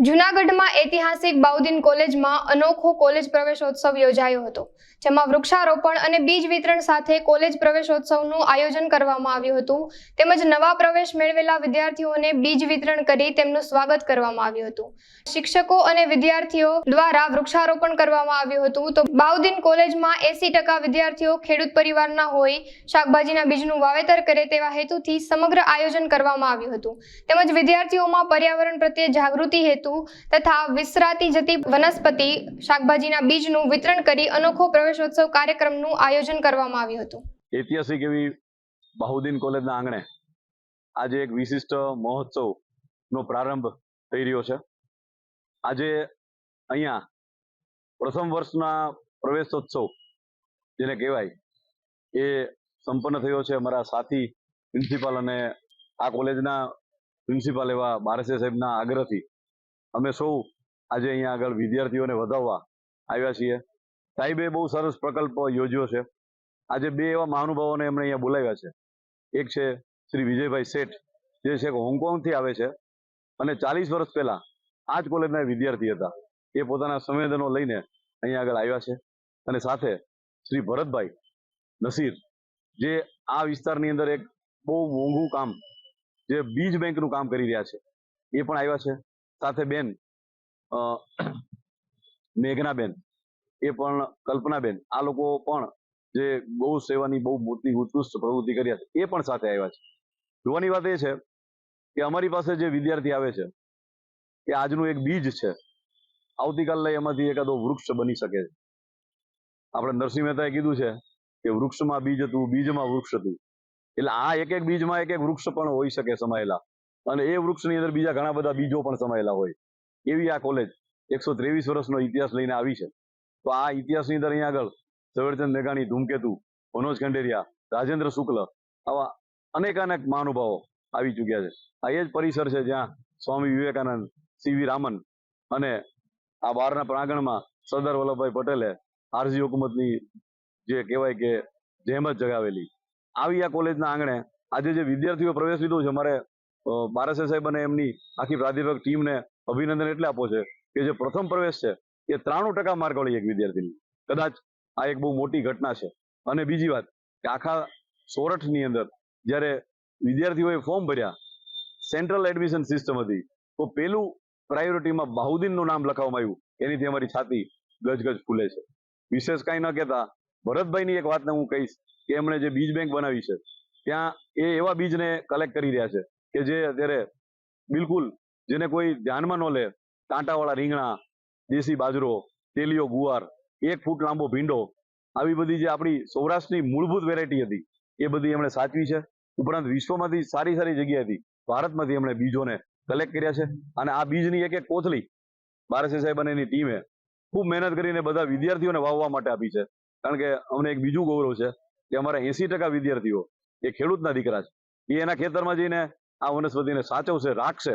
જૂનાગઢમાં ઐતિહાસિક બાઉદીન કોલેજમાં અનોખો કોલેજ પ્રવેશોત્સવ યોજાયો હતો, જેમાં વૃક્ષારોપણ અને બીજ વિતરણ સાથે કોલેજ પ્રવેશોત્સવનું આયોજન કરવામાં આવ્યું હતું. તેમજ નવા પ્રવેશ મેળવેલા વિદ્યાર્થીઓને બીજ વિતરણ કરી તેમનું સ્વાગત કરવામાં આવ્યું હતું. શિક્ષકો અને વિદ્યાર્થીઓ દ્વારા વૃક્ષારોપણ કરવામાં આવ્યું હતું. તો બાઉદીન કોલેજમાં 80% વિદ્યાર્થીઓ ખેડૂત પરિવારના હોય શાકભાજીના બીજનું વાવેતર કરે તેવા હેતુથી સમગ્ર આયોજન કરવામાં આવ્યું હતું. તેમજ વિદ્યાર્થીઓમાં પર્યાવરણ પ્રત્યે જાગૃતિ હેતુ તથા વિસરાતી જતી વનસ્પતિ શાકભાજીના બીજનું વિતરણ કરી અનોખો પ્રવેશોત્સવ કાર્યક્રમનું આયોજન કરવામાં આવ્યું હતું. ઐતિહાસિક એવી બાઉદીન કોલેજના આંગણે આજે એક વિશિષ્ટ મહોત્સવનો પ્રારંભ થઈ રહ્યો છે. આજે અહીંયા પ્રથમ વર્ષના પ્રવેશોત્સવ જેને કહેવાય એ સંપન્ન થયો છે. અમારા સાથી પ્રિન્સિપાલ અને આ કોલેજના પ્રિન્સિપાલ એવા બારસે સાહેબના આગ્રહથી અમે સૌ આજે અહીંયા આગળ વિદ્યાર્થીઓને વધાવવા આવ્યા છીએ. સાહેબે બહુ સરસ પ્રકલ્પ યોજ્યો છે. આજે બે એવા મહાનુભાવોને એમણે અહીંયા બોલાવ્યા છે. એક છે શ્રી વિજયભાઈ શેઠ, જે છે હોંગકોંગથી આવે છે અને 40 વર્ષ પહેલા આ જ કોલેજના વિદ્યાર્થી હતા. એ પોતાના સંવેદનો લઈને અહીંયા આગળ આવ્યા છે. અને સાથે શ્રી ભરતભાઈ નસીર, જે આ વિસ્તારની અંદર એક બહુ મોંઘું કામ, જે બીજ બેંકનું કામ કરી રહ્યા છે, એ પણ આવ્યા છે. સાથે બેન મેઘનાબેન, એ પણ કલ્પનાબેન, આ લોકો પણ જે ગૌ સેવાની બહુ મોટી ઉત્કૃષ્ટ પ્રવૃત્તિ કર્યા છે, એ પણ સાથે આવ્યા છે. જોવાની વાત એ છે કે અમારી પાસે જે વિદ્યાર્થી આવે છે એ આજનું એક બીજ છે, આવતીકાલે એમાંથી એકાદો વૃક્ષ બની શકે છે. આપણે નરસિંહ મહેતાએ કીધું છે કે વૃક્ષમાં બીજ હતું, બીજમાં વૃક્ષ હતું. એટલે આ એક એક બીજમાં એક એક વૃક્ષ પણ હોઈ શકે સમાયેલા, અને એ વૃક્ષની અંદર બીજા ઘણા બધા બીજો પણ સમાયેલા હોય. એવી આ કોલેજ 123 વર્ષનો ઇતિહાસ લઈને આવી છે. તો આ ઇતિહાસની અંદર અહીંયા આગળ ઝવેરચંદ મેઘાણી, ધૂમકેતુ, મનોજ ખંડેરિયા, રાજેન્દ્ર શુક્લ, આવા અનેકાનેક મહાનુભાવો આવી ચૂક્યા છે. આ એ જ પરિસર છે જ્યાં સ્વામી વિવેકાનંદ, સીવી રામન અને આ બહારના પ્રાંગણમાં સરદાર વલ્લભભાઈ પટેલે આરજી હુકુમતની જે કહેવાય કે જહેમત જગાવેલી. આવી આ કોલેજના આંગણે આજે જે વિદ્યાર્થીઓ પ્રવેશ લીધો છે, અમારે બારસે સાહેબ અને એમની આખી પ્રાધ્યાપક ટીમને અભિનંદન એટલે આપો છે કે જે પ્રથમ પ્રવેશ છે એ 93% માર્ક વાળી એક વિદ્યાર્થીની. કદાચ આ એક બહુ મોટી ઘટના છે. અને બીજી વાત કે આખા સોરઠની અંદર જ્યારે વિદ્યાર્થીઓએ ફોર્મ ભર્યા, સેન્ટ્રલ એડમિશન સિસ્ટમ હતી, તો પેલું પ્રાયોરિટીમાં બાઉદીનનું નામ લખાવવામાં આવ્યું. એનીથી અમારી છાતી ગજગજ ફૂલે છે. વિશેષ કાંઈ ન કહેતા ભરતભાઈની એક વાતને હું કહીશ કે એમણે જે બીજ બેંક બનાવી છે, ત્યાં એ એવા બીજને કલેક્ટ કરી રહ્યા છે કે જે અત્યારે બિલકુલ જેને કોઈ ધ્યાનમાં ન લે. કાંટાવાળા રીંગણા, દેશી બાજરો, તેલીયો ગુવાર, 1 ફૂટ લાંબો ભીંડો, આવી બધી જે આપણી સૌરાષ્ટ્રની મૂળભૂત વેરાયટી હતી એ બધી એમણે સાચવી છે. ઉપરાંત વિશ્વમાંથી સારી સારી જગ્યાએથી, ભારતમાંથી એમણે બીજોને કલેક્ટ કર્યા છે. અને આ બીજની એક એક કોથળી બારસે સાહેબ અને એની ટીમે ખૂબ મહેનત કરીને બધા વિદ્યાર્થીઓને વાવવા માટે આપી છે. કારણ કે અમને એક બીજું ગૌરવ છે કે અમારા 80% વિદ્યાર્થીઓ એ ખેડૂતના દીકરા છે. એ એના ખેતરમાં જઈને આ વનસ્પતિને સાચવશે, રાખશે,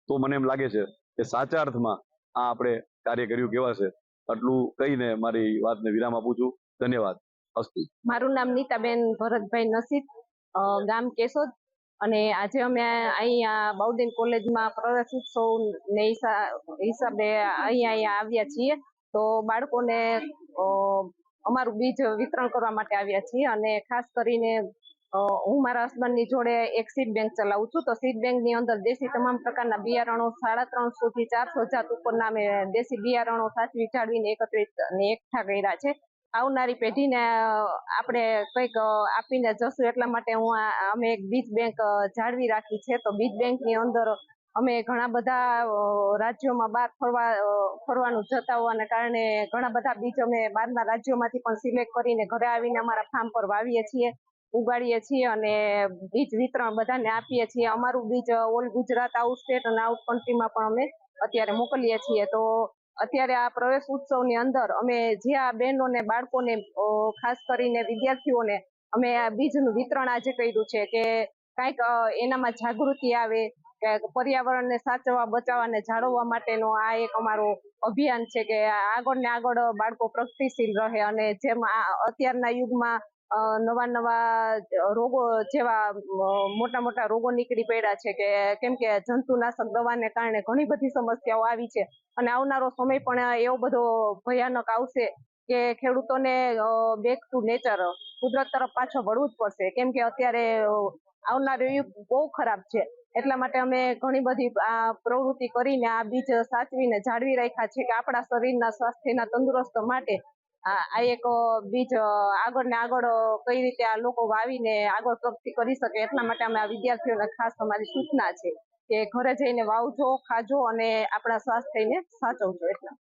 તો મને એમ લાગે છે કે સાચા અર્થમાં આ આપણે કાર્ય કર્યું કહેવાશે. આટલું કહીને મારી વાતને વિરામ આપું છું. ધન્યવાદ. અસ્તુ. મારું નામ નીતાબેન ભરતભાઈ નસીર, ગામ કેશોદ. અને આજે અમે અહીંયા બાઉદીન કોલેજમાં પ્રવેશ ઉત્સવ ને હિસાબે અહીંયા આવ્યા છીએ. તો બાળકોને અમારું બીજ વિતરણ કરવા માટે આવ્યા છીએ. અને ખાસ કરીને હું મારા હસબન્ડની જોડે એક સીડ બેંક ચલાવું છું. તો સીડ બેંકની અંદર દેશી તમામ પ્રકારના બિયારણો 350 થી 400 જાત ઉપરના અમે દેશી બિયારણો સાચવી જાળવીને એકત્રિત અને એકઠા કર્યા છે. આવનારી પેઢીને આપણે કંઈક આપીને જશું, એટલા માટે અમે એક બીજ બેંક જાળવી રાખી છે. તો બીજ બેંકની અંદર અમે ઘણા બધા રાજ્યોમાં બહાર ફરવાનું જતા હોવાને કારણે ઘણા બધા બીજ અમે બહારના રાજ્યોમાંથી પણ સિલેક્ટ કરીને ઘરે આવીને અમારા ફાર્મ પર વાવીએ છીએ, ઉગાડીએ છીએ અને બીજ વિતરણ બધાને આપીએ છીએ. અમારું બીજ ઓલ ગુજરાત, આઉટ સ્ટેટ અને આઉટ કન્ટ્રીમાં પણ અમે અત્યારે મોકલીએ છીએ. તો અત્યારે આ પ્રવેશ ઉત્સવની અંદર અમે જે આ બહેનોને, બાળકોને, ખાસ કરીને વિદ્યાર્થીઓને અમે આ બીજનું વિતરણ આજે કર્યું છે કે કાંઈક એનામાં જાગૃતિ આવે, કે પર્યાવરણને સાચવવા, બચાવવા અને જાળવવા માટેનો આ એક અમારો અભિયાન છે કે આગળ ને આગળ બાળકો પ્રગતિશીલ રહે. અને જેમ અત્યારના યુગમાં નવા નવા રોગો જેવા મોટા મોટા રોગો નીકળી પડ્યા છે કે કેમ કે જંતુનાશક દવાને કારણે ઘણી બધી સમસ્યાઓ આવી છે અને આવનારો સમય પણ એવો બધો ભયાનક આવશે કે ખેડૂતોને બેક ટુ નેચર કુદરત તરફ પાછો વળવું જ પડશે કેમ કે અત્યારે આવનારો યુગ બહુ ખરાબ છે. એટલા માટે અમે ઘણી બધી આ પ્રવૃત્તિ કરીને આ બીજ સાચવીને જાળવી રાખ્યા છે કે આપણા શરીરના સ્વાસ્થ્યના તંદુરસ્ત માટે આ એક બીજ આગળ ને આગળ કઈ રીતે આ લોકો વાવીને આગળ પ્રગતિ કરી શકે એટલા માટે અમે આ વિદ્યાર્થીઓને ખાસ અમારી સૂચના છે કે ઘરે જઈને વાવજો, ખાજો અને આપણા સ્વાસ્થ્યને સાચવજો એટલા.